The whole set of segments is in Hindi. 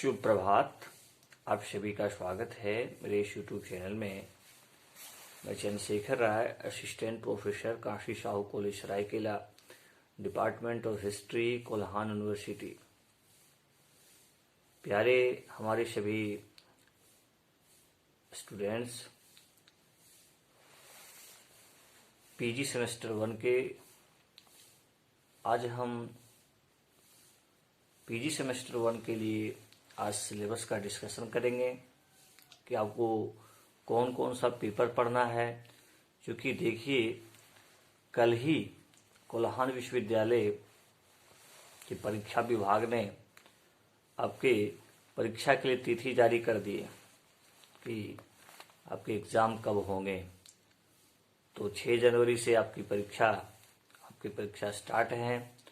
शुभ प्रभात। आप सभी का स्वागत है मेरे इस यूट्यूब चैनल में। मैं Chandrashekhar Rai, assistant professor, Kashi Sahu college Seraikela, department of history, Kolhan university. प्यारे हमारे सभी स्टूडेंट्स, पीजी सेमेस्टर 1 के आज हम पीजी सेमेस्टर 1 के लिए आज सिलेबस का डिस्कशन करेंगे कि आपको कौन कौन सा पेपर पढ़ना है। क्योंकि देखिए, कल ही कोल्हान विश्वविद्यालय के परीक्षा विभाग ने आपके परीक्षा के लिए तिथि जारी कर दी है कि आपके एग्ज़ाम कब होंगे। तो 6 जनवरी से आपकी परीक्षा स्टार्ट है।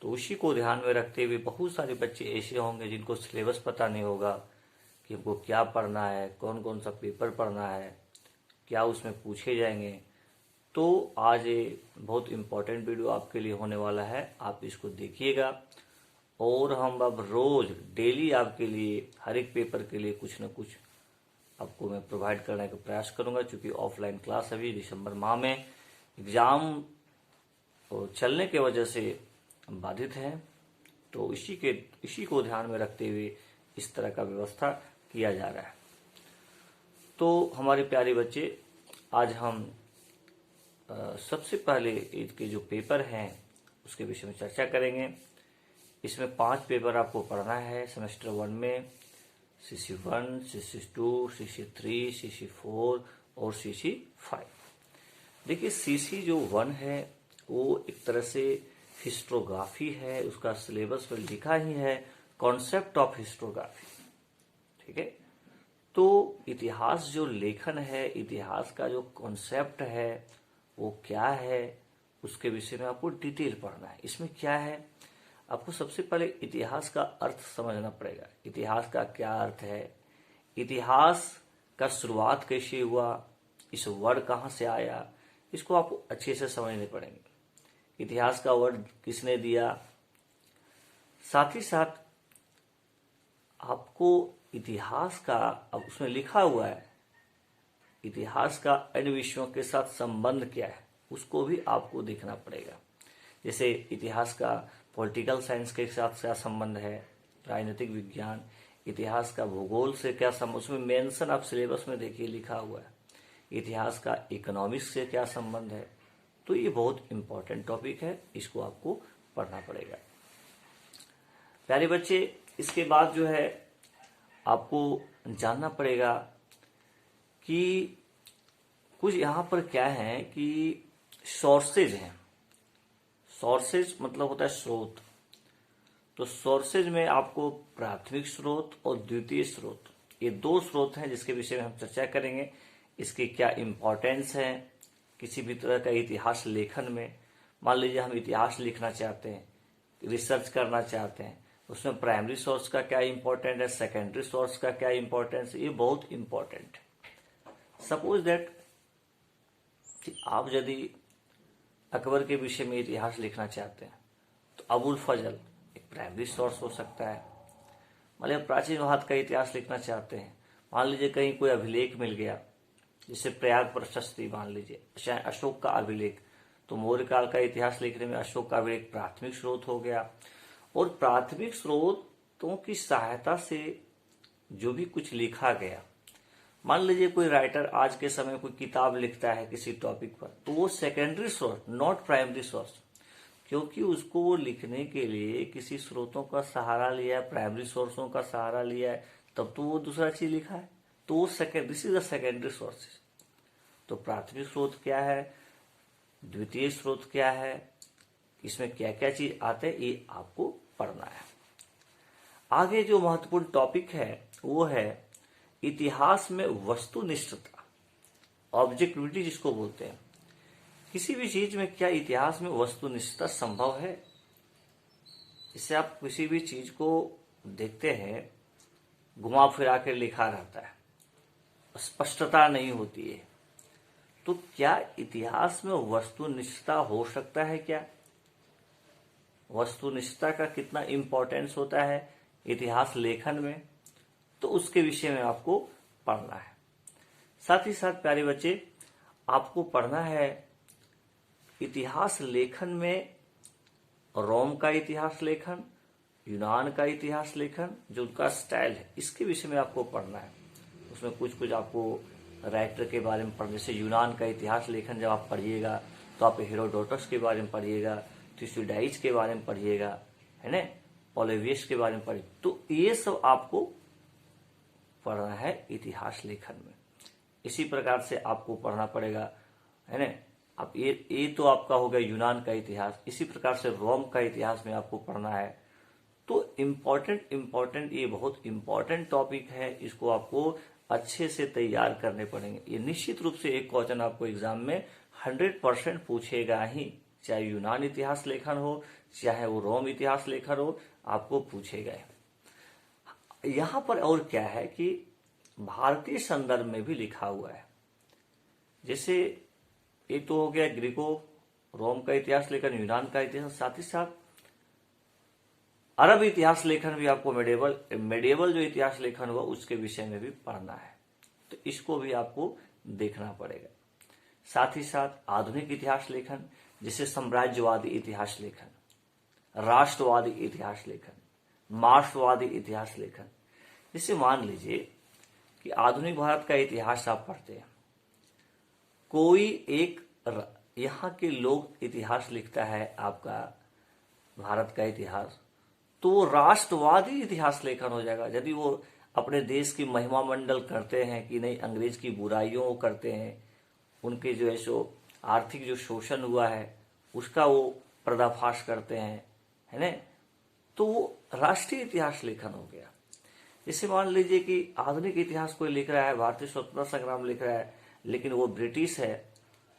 तो उसी को ध्यान में रखते हुए बहुत सारे बच्चे ऐसे होंगे जिनको सिलेबस पता नहीं होगा कि उनको क्या पढ़ना है, कौन कौन सा पेपर पढ़ना है, क्या उसमें पूछे जाएंगे। तो आज ये बहुत इम्पोर्टेंट वीडियो आपके लिए होने वाला है, आप इसको देखिएगा। और हम अब रोज़ डेली आपके लिए हर एक पेपर के लिए कुछ न कुछ आपको मैं प्रोवाइड करने का प्रयास करूँगा। क्योंकि ऑफलाइन क्लास अभी दिसंबर माह में एग्ज़ाम चलने के वजह से बाधित है। तो इसी को ध्यान में रखते हुए इस तरह का व्यवस्था किया जा रहा है। तो हमारे प्यारे बच्चे, आज हम सबसे पहले इसके जो पेपर हैं उसके विषय में चर्चा करेंगे। इसमें 5 पेपर आपको पढ़ना है सेमेस्टर 1 में। CC1, CC2, CC3, CC4 और CC5। देखिए, CC जो 1 है वो एक तरह से हिस्टोग्राफी है। उसका सिलेबस में लिखा ही है कॉन्सेप्ट ऑफ हिस्टोग्राफी। ठीक है। तो इतिहास जो लेखन है, इतिहास का जो कॉन्सेप्ट है वो क्या है, उसके विषय में आपको डिटेल पढ़ना है। इसमें क्या है, आपको सबसे पहले इतिहास का अर्थ समझना पड़ेगा। इतिहास का क्या अर्थ है, इतिहास का शुरुआत कैसे हुआ, इस वर्ड कहाँ से आया, इसको आपको अच्छे से समझने पड़ेंगे। इतिहास का वर्ड किसने दिया। साथ ही साथ आपको इतिहास का, अब उसमें लिखा हुआ है इतिहास का अन्य विषयों के साथ संबंध क्या है, उसको भी आपको देखना पड़ेगा। जैसे इतिहास का पॉलिटिकल साइंस के साथ क्या संबंध है, राजनीतिक विज्ञान, इतिहास का भूगोल से क्या संबंध, उसमें मेंशन आप सिलेबस में देखिए लिखा हुआ है। इतिहास का इकोनॉमिक्स से क्या संबंध है। तो ये बहुत इंपॉर्टेंट टॉपिक है, इसको आपको पढ़ना पड़ेगा। प्यारे बच्चे, इसके बाद जो है आपको जानना पड़ेगा कि कुछ यहाँ पर क्या है कि सोर्सेज हैं। सोर्सेज मतलब होता है स्रोत। तो सोर्सेज में आपको प्राथमिक स्रोत और द्वितीय स्रोत, ये 2 स्रोत हैं जिसके विषय में हम चर्चा करेंगे। इसकी क्या इम्पोर्टेंस है किसी भी तरह का इतिहास लेखन में। मान लीजिए हम इतिहास लिखना चाहते हैं, रिसर्च करना चाहते हैं, उसमें प्राइमरी सोर्स का क्या इम्पोर्टेंट है, सेकेंडरी सोर्स का क्या इम्पोर्टेंस है, ये बहुत इम्पोर्टेंट है। सपोज दैट कि आप यदि अकबर के विषय में इतिहास लिखना चाहते हैं तो अबुल फजल एक प्राइमरी सोर्स हो सकता है। मान लीजिए प्राचीन भारत का इतिहास लिखना चाहते हैं, मान लीजिए कहीं कोई अभिलेख मिल गया, जैसे प्रयाग प्रशस्ति मान लीजिए, चाहे अशोक का अभिलेख, तो मौर्य काल का इतिहास लिखने में अशोक का अभिलेख प्राथमिक स्रोत हो गया। और प्राथमिक स्रोतों की सहायता से जो भी कुछ लिखा गया, मान लीजिए कोई राइटर आज के समय कोई किताब लिखता है किसी टॉपिक पर, तो वो secondary source, not primary source, क्योंकि उसको वो लिखने के लिए किसी स्रोतों का सहारा लिया है, प्राइमरी सोर्सों का सहारा लिया है, तब तो वो दूसरा चीज लिखा है। तो वो this is the secondary sources. तो प्राथमिक स्रोत क्या है, द्वितीय स्रोत क्या है, इसमें क्या क्या चीज आते हैं, ये आपको पढ़ना है। आगे जो महत्वपूर्ण टॉपिक है वो है इतिहास में वस्तुनिष्ठता, ऑब्जेक्टिविटी जिसको बोलते हैं। किसी भी चीज में क्या इतिहास में वस्तुनिष्ठता संभव है। इससे आप किसी भी चीज को देखते हैं, घुमा फिरा कर लिखा रहता है, स्पष्टता नहीं होती है। तो क्या इतिहास में वस्तुनिष्ठता हो सकता है क्या, वस्तुनिष्ठता का कितना इंपॉर्टेंस होता है, इतिहास लेखन में, तो उसके विषय में आपको पढ़ना है। साथ ही साथ प्यारे बच्चे, आपको पढ़ना है इतिहास लेखन में रोम का इतिहास लेखन, यूनान का इतिहास लेखन, जो उनका स्टाइल है, इसके विषय में आपको पढ़ना है। उसमें कुछ कुछ आपको राइटर के बारे में पढ़ने, जैसे यूनान का इतिहास लेखन जब आप पढ़िएगा तो आप हेरोडोटस के बारे में पढ़िएगा, थुसिडाइज के बारे में पढ़िएगा, है ना, पॉलिबियस के बारे में पढ़िए। तो ये सब आपको पढ़ना है इतिहास लेखन में। इसी प्रकार से आपको पढ़ना पड़ेगा, है ना। अब ये तो आपका हो गया यूनान का इतिहास। इसी प्रकार से रोम का इतिहास में आपको पढ़ना है। तो इम्पोर्टेंट ये बहुत इम्पोर्टेंट टॉपिक है, इसको आपको अच्छे से तैयार करने पड़ेंगे। ये निश्चित रूप से एक क्वेश्चन आपको एग्जाम में 100% पूछेगा ही, चाहे यूनान इतिहास लेखन हो, चाहे वो रोम इतिहास लेखन हो, आपको पूछेगा। यहाँ पर और क्या है कि भारतीय संदर्भ में भी लिखा हुआ है। जैसे ये तो हो गया ग्रीको रोम का इतिहास लेखन, यूनान का इतिहास, साथ ही साथ अरब इतिहास लेखन भी आपको मेडिएवल जो इतिहास लेखन हुआ उसके विषय में भी पढ़ना है। तो इसको भी आपको देखना पड़ेगा। साथ ही साथ आधुनिक इतिहास लेखन, जैसे साम्राज्यवादी इतिहास लेखन, राष्ट्रवादी इतिहास लेखन, मार्क्सवादी इतिहास लेखन। जैसे मान लीजिए कि आधुनिक भारत का इतिहास आप पढ़ते हैं, कोई एक यहाँ के लोग इतिहास लिखता है आपका भारत का इतिहास, तो वो राष्ट्रवादी इतिहास लेखन हो जाएगा। यदि वो अपने देश की महिमा मंडल करते हैं कि नहीं, अंग्रेज की बुराइयों को करते हैं, उनके जो है सो आर्थिक जो शोषण हुआ है उसका वो पर्दाफाश करते हैं, है ना, तो वो राष्ट्रीय इतिहास लेखन हो गया। जैसे मान लीजिए कि आधुनिक इतिहास कोई लिख रहा है, भारतीय स्वतंत्रता संग्राम लिख रहा है, लेकिन वो ब्रिटिश है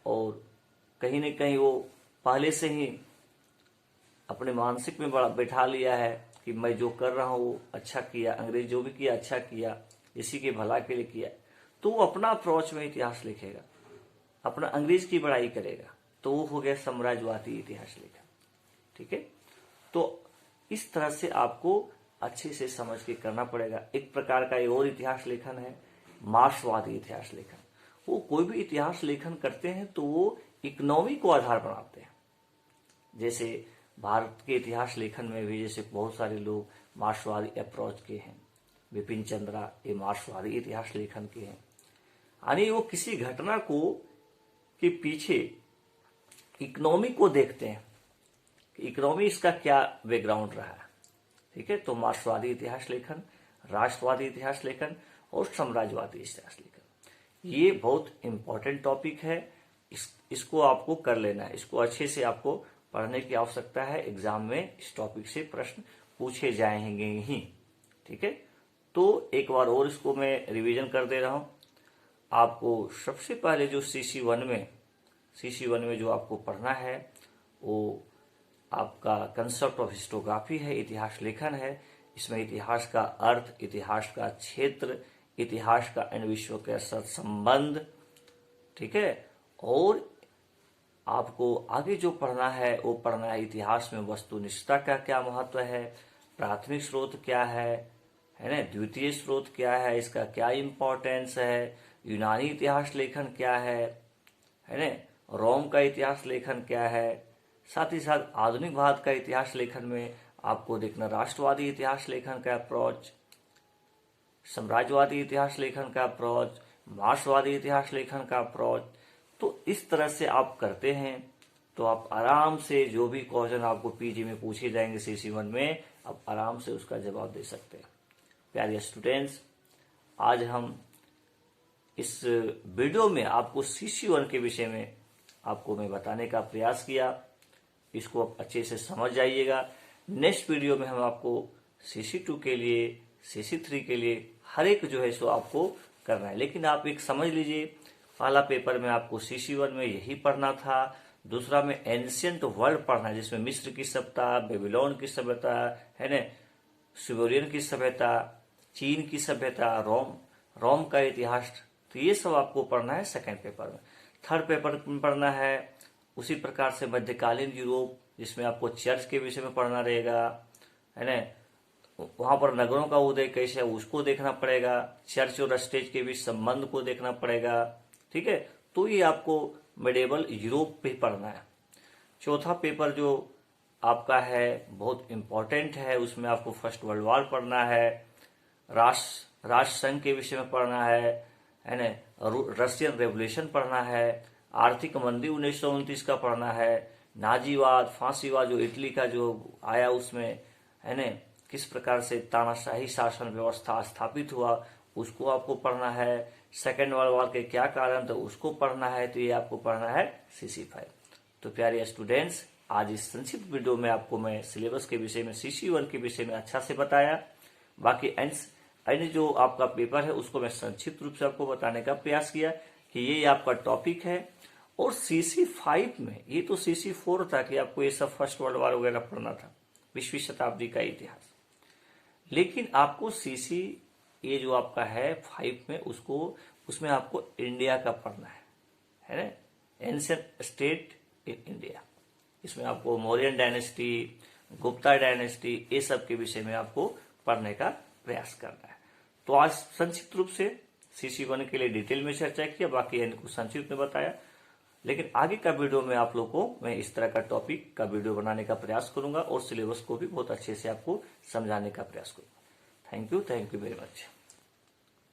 और कहीं न कहीं वो पहले से ही अपने मानसिक में बड़ा बैठा लिया है कि मैं जो कर रहा हूँ वो अच्छा किया, अंग्रेज जो भी किया अच्छा किया, इसी के भला के लिए किया, तो वो अपना अप्रोच में इतिहास लिखेगा, अपना अंग्रेज की बड़ाई करेगा, तो वो हो गया साम्राज्यवादी इतिहास लेखन। ठीक है, तो इस तरह से आपको अच्छे से समझ के करना पड़ेगा। एक प्रकार का और इतिहास लेखन है मार्क्सवादी इतिहास लेखन। वो कोई भी इतिहास लेखन करते हैं तो वो इकोनॉमी को आधार बनाते हैं। जैसे भारत के इतिहास लेखन में भी जैसे बहुत सारे लोग मार्क्सवादी अप्रोच के हैं, विपिन चंद्रा ये मार्क्सवादी इतिहास लेखन के हैं। यानी वो किसी घटना को के पीछे इकोनॉमी को देखते हैं कि इकोनॉमी इसका क्या बैकग्राउंड रहा है। ठीक है, तो मार्क्सवादी इतिहास लेखन, राष्ट्रवादी इतिहास लेखन और साम्राज्यवादी इतिहास लेखन, ये बहुत इंपॉर्टेंट टॉपिक है। इसको आपको कर लेना है, इसको अच्छे से आपको पढ़ने की आवश्यकता है। एग्जाम में इस टॉपिक से प्रश्न पूछे जाएंगे ही। ठीक है, तो एक बार और इसको मैं रिवीजन कर दे रहा हूं। आपको सबसे पहले जो CC1 में जो आपको पढ़ना है वो आपका कंसेप्ट ऑफ हिस्टोग्राफी है, इतिहास लेखन है। इसमें इतिहास का अर्थ, इतिहास का क्षेत्र, इतिहास का अन्य विषयों के साथ संबंध, ठीक है, और आपको आगे जो पढ़ना है वो पढ़ना है इतिहास में वस्तुनिष्ठता का क्या महत्व है, प्राथमिक स्रोत क्या है ना, द्वितीय स्रोत क्या है, इसका क्या इंपॉर्टेंस है, यूनानी इतिहास लेखन क्या है ना, रोम का इतिहास लेखन क्या है। साथ ही साथ आधुनिक भारत का इतिहास लेखन में आपको देखना राष्ट्रवादी इतिहास लेखन का अप्रोच, साम्राज्यवादी इतिहास लेखन का अप्रोच, मार्क्सवादी इतिहास लेखन का अप्रोच। तो इस तरह से आप करते हैं तो आप आराम से जो भी क्वेश्चन आपको पीजी में पूछे जाएंगे CC1 में, आप आराम से उसका जवाब दे सकते हैं। प्यारे स्टूडेंट्स, आज हम इस वीडियो में आपको CC1 के विषय में आपको मैं बताने का प्रयास किया। इसको आप अच्छे से समझ जाइएगा। नेक्स्ट वीडियो में हम आपको CC2 के लिए, CC3 के लिए हर एक जो है सो आपको करना है। लेकिन आप एक समझ लीजिए, पहला पेपर में आपको CC1 में यही पढ़ना था, दूसरा में एंशियंट वर्ल्ड पढ़ना है जिसमें मिस्र की सभ्यता, बेबीलोन की सभ्यता, है ना, सुमेरियन की सभ्यता, चीन की सभ्यता, रोम का इतिहास। तो ये सब आपको पढ़ना है सेकेंड पेपर में। थर्ड पेपर में पढ़ना है उसी प्रकार से मध्यकालीन यूरोप, जिसमें आपको चर्च के विषय में पढ़ना रहेगा, है ना, वहां पर नगरों का उदय कैसे है उसको देखना पड़ेगा, चर्च और स्टेट के बीच संबंध को देखना पड़ेगा। ठीक है, तो ये आपको मेडिएवल यूरोप पे पढ़ना है। चौथा पेपर जो आपका है बहुत इंपॉर्टेंट है, उसमें आपको फर्स्ट वर्ल्ड वॉर पढ़ना है, राष्ट्र संघ के विषय में पढ़ना है ना, रशियन रेवोल्यूशन पढ़ना है, आर्थिक मंदी 1929 का पढ़ना है, नाजीवाद फांसीवाद जो इटली का जो आया उसमें है ना, किस प्रकार से तानाशाही शासन व्यवस्था स्थापित हुआ उसको आपको पढ़ना है, सेकेंड वर्ल्ड वॉर के क्या कारण थे उसको पढ़ना है। तो ये आपको पढ़ना है CC5। तो प्यारे स्टूडेंट्स, आज इस संक्षिप्त वीडियो में आपको मैं सिलेबस के विषय में CC1 के विषय में अच्छा से बताया। बाकी अन्य जो आपका पेपर है उसको मैं संक्षिप्त रूप से आपको बताने का प्रयास किया कि ये आपका टॉपिक है। और CC5 में, ये तो CC4 था कि आपको ये सब फर्स्ट वर्ल्ड वॉर वगैरह पढ़ना था, 20वीं शताब्दी का इतिहास, लेकिन आपको CC ये जो आपका है 5 में उसमें आपको इंडिया का पढ़ना है ना, एंशिएंट स्टेट इन इंडिया। इसमें आपको मौर्यन डायनेस्टी, गुप्ता डायनेस्टी, ये सब के विषय में आपको पढ़ने का प्रयास करना है। तो आज संक्षिप्त रूप से CC1 के लिए डिटेल में चर्चा किया, बाकी इनको संक्षिप्त में बताया। लेकिन आगे का वीडियो में आप लोग को मैं इस तरह का टॉपिक का वीडियो बनाने का प्रयास करूंगा और सिलेबस को भी बहुत अच्छे से आपको समझाने का प्रयास करूंगा। Thank you very much.